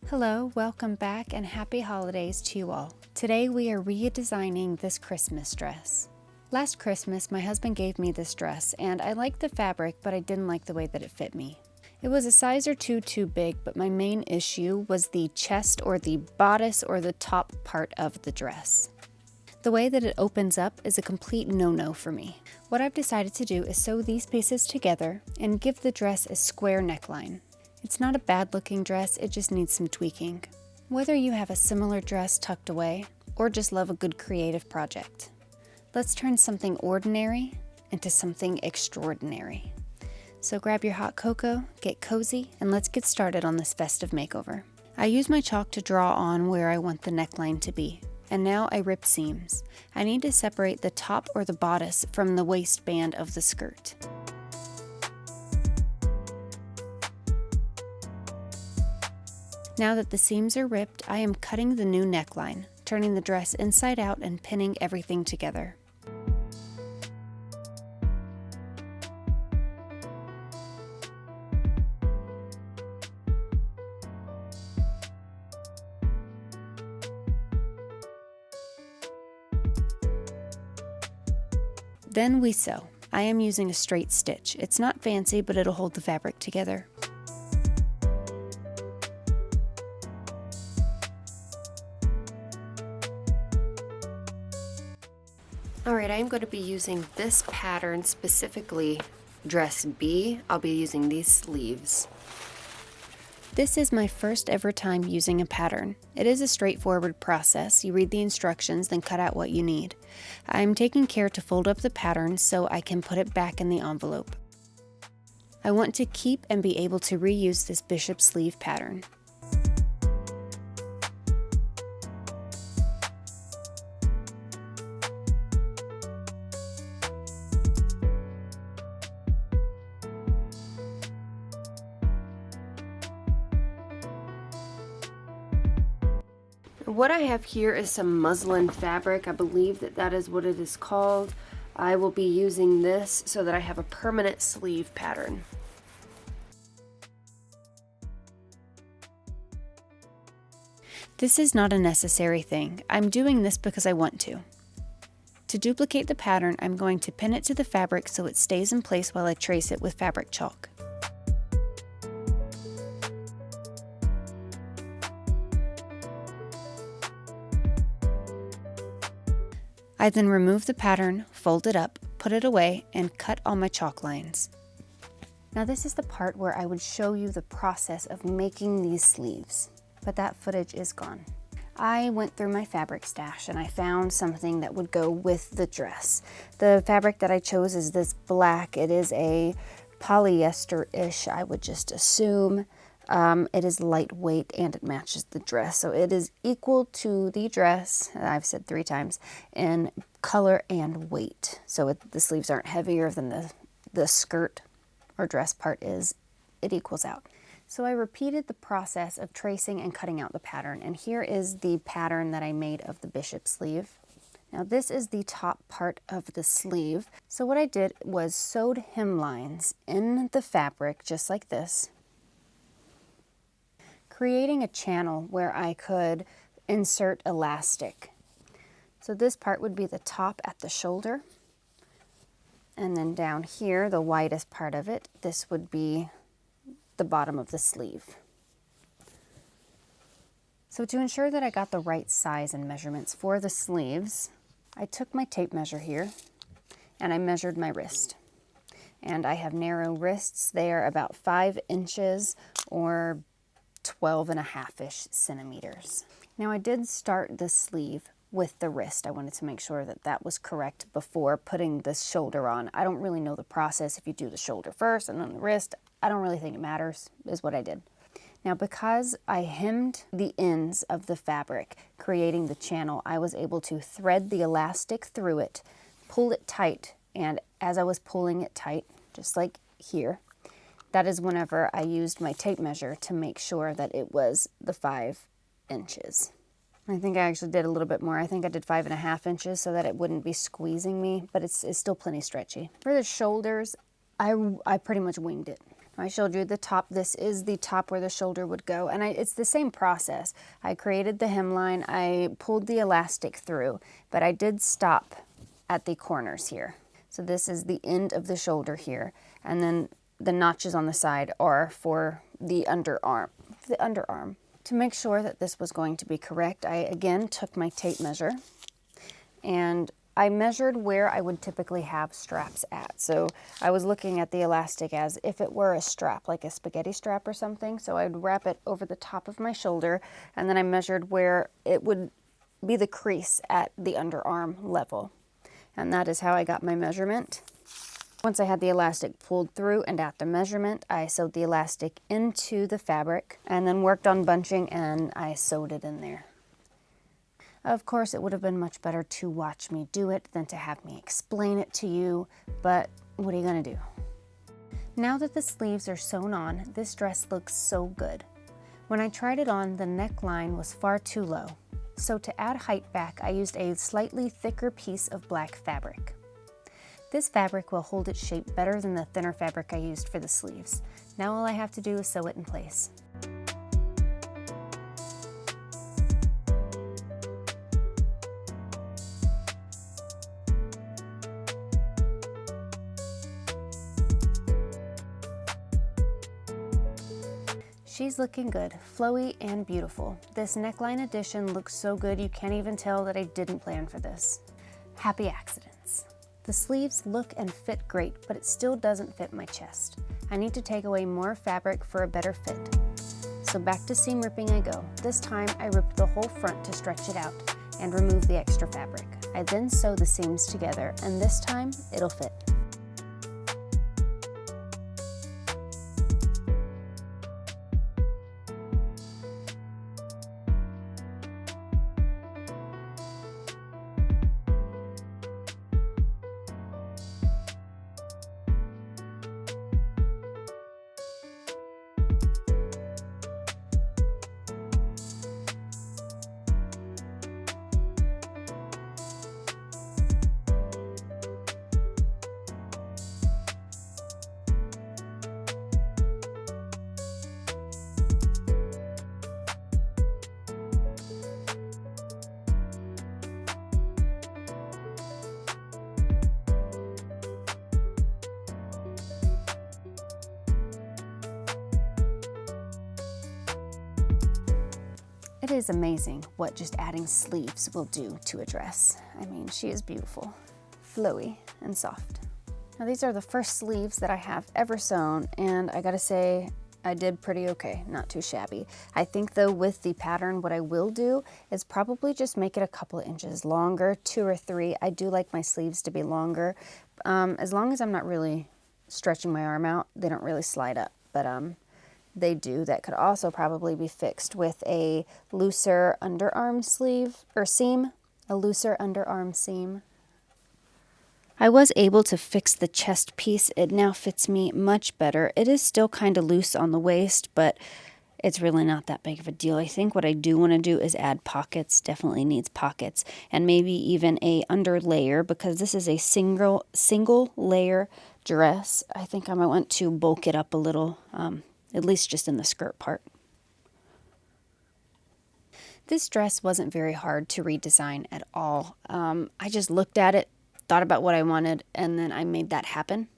Hello, welcome back, and happy holidays to you all. Today we are redesigning this Christmas dress. Last Christmas, my husband gave me this dress, and I liked the fabric, but I didn't like the way that it fit me. It was a size or two too big, but my main issue was the chest or the bodice or the top part of the dress. The way that it opens up is a complete no-no for me. What I've decided to do is sew these pieces together and give the dress a square neckline. It's not a bad looking dress, it just needs some tweaking. Whether you have a similar dress tucked away or just love a good creative project, let's turn something ordinary into something extraordinary. So grab your hot cocoa, get cozy, and let's get started on this festive makeover. I use my chalk to draw on where I want the neckline to be. And now I rip seams. I need to separate the top or the bodice from the waistband of the skirt. Now that the seams are ripped, I am cutting the new neckline, turning the dress inside out and pinning everything together. Then we sew. I am using a straight stitch. It's not fancy, but it'll hold the fabric together. Alright, I am going to be using this pattern, specifically dress B. I'll be using these sleeves. This is my first ever time using a pattern. It is a straightforward process. You read the instructions, then cut out what you need. I'm taking care to fold up the pattern so I can put it back in the envelope. I want to keep and be able to reuse this bishop sleeve pattern. What I have here is some muslin fabric. I believe that is what it is called. I will be using this so that I have a permanent sleeve pattern. This is not a necessary thing. I'm doing this because I want to. To duplicate the pattern, I'm going to pin it to the fabric so it stays in place while I trace it with fabric chalk. I then remove the pattern, fold it up, put it away, and cut all my chalk lines. Now this is the part where I would show you the process of making these sleeves, but that footage is gone. I went through my fabric stash and I found something that would go with the dress. The fabric that I chose is this black. It is a polyester-ish, I would just assume. It is lightweight and it matches the dress. So it is equal to the dress, I've said 3 times, in color and weight. So the sleeves aren't heavier than the skirt or dress part is. It equals out. So I repeated the process of tracing and cutting out the pattern. And here is the pattern that I made of the bishop sleeve. Now this is the top part of the sleeve. So what I did was sewed hemlines in the fabric just like this, creating a channel where I could insert elastic. So this part would be the top at the shoulder, and then down here, the widest part of it, this would be the bottom of the sleeve. So to ensure that I got the right size and measurements for the sleeves, I took my tape measure here and I measured my wrist. And I have narrow wrists. They are about 5 inches or 12.5-ish centimeters. Now I did start the sleeve with the wrist. I wanted to make sure that that was correct before putting the shoulder on. I don't really know the process if you do the shoulder first and then the wrist. I don't really think it matters, is what I did. Now because I hemmed the ends of the fabric, creating the channel, I was able to thread the elastic through it, pull it tight, and as I was pulling it tight, just like here, that is whenever I used my tape measure to make sure that it was the 5 inches. I think I actually did a little bit more. I think I did 5.5 inches so that it wouldn't be squeezing me, but it's still plenty stretchy. For the shoulders, I pretty much winged it. I showed you the top. This is the top where the shoulder would go, and it's the same process. I created the hemline, I pulled the elastic through, but I did stop at the corners here. So this is the end of the shoulder here, and then the notches on the side are for the underarm. To make sure that this was going to be correct, I again took my tape measure and I measured where I would typically have straps at. So I was looking at the elastic as if it were a strap, like a spaghetti strap or something. So I'd wrap it over the top of my shoulder, and then I measured where it would be the crease at the underarm level. And that is how I got my measurement. Once I had the elastic pulled through and at the measurement, I sewed the elastic into the fabric and then worked on bunching, and I sewed it in there. Of course, it would have been much better to watch me do it than to have me explain it to you, but what are you gonna do? Now that the sleeves are sewn on, this dress looks so good. When I tried it on, the neckline was far too low. So to add height back, I used a slightly thicker piece of black fabric. This fabric will hold its shape better than the thinner fabric I used for the sleeves. Now all I have to do is sew it in place. She's looking good, flowy and beautiful. This neckline addition looks so good you can't even tell that I didn't plan for this. Happy accidents. The sleeves look and fit great, but it still doesn't fit my chest. I need to take away more fabric for a better fit. So back to seam ripping I go. This time I ripped the whole front to stretch it out and remove the extra fabric. I then sew the seams together, and this time it'll fit. It is amazing what just adding sleeves will do to a dress. I mean, she is beautiful, flowy, and soft. Now these are the first sleeves that I have ever sewn, and I gotta say, I did pretty okay, not too shabby. I think though with the pattern, what I will do is probably just make it a couple of inches longer, 2 or 3. I do like my sleeves to be longer. As long as I'm not really stretching my arm out, they don't really slide up, but they do. That could also probably be fixed with a looser underarm sleeve or seam, a looser underarm seam. I was able to fix the chest piece. It now fits me much better. It is still kind of loose on the waist, but it's really not that big of a deal. I think what I do want to do is add pockets. Definitely needs pockets, and maybe even a under layer, because this is a single layer dress. I think I might want to bulk it up a little, at least just in the skirt part. This dress wasn't very hard to redesign at all. I just looked at it, thought about what I wanted, and then I made that happen.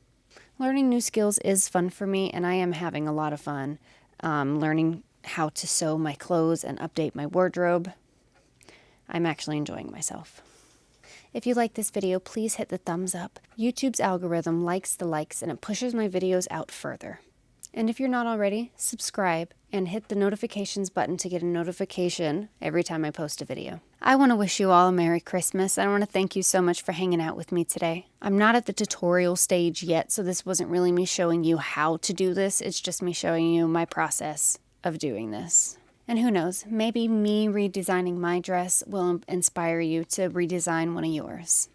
Learning new skills is fun for me, and I am having a lot of fun learning how to sew my clothes and update my wardrobe. I'm actually enjoying myself. If you like this video, please hit the thumbs up. YouTube's algorithm likes the likes, and it pushes my videos out further. And if you're not already, subscribe and hit the notifications button to get a notification every time I post a video. I want to wish you all a Merry Christmas. I want to thank you so much for hanging out with me today. I'm not at the tutorial stage yet, so this wasn't really me showing you how to do this. It's just me showing you my process of doing this. And who knows, maybe me redesigning my dress will inspire you to redesign one of yours.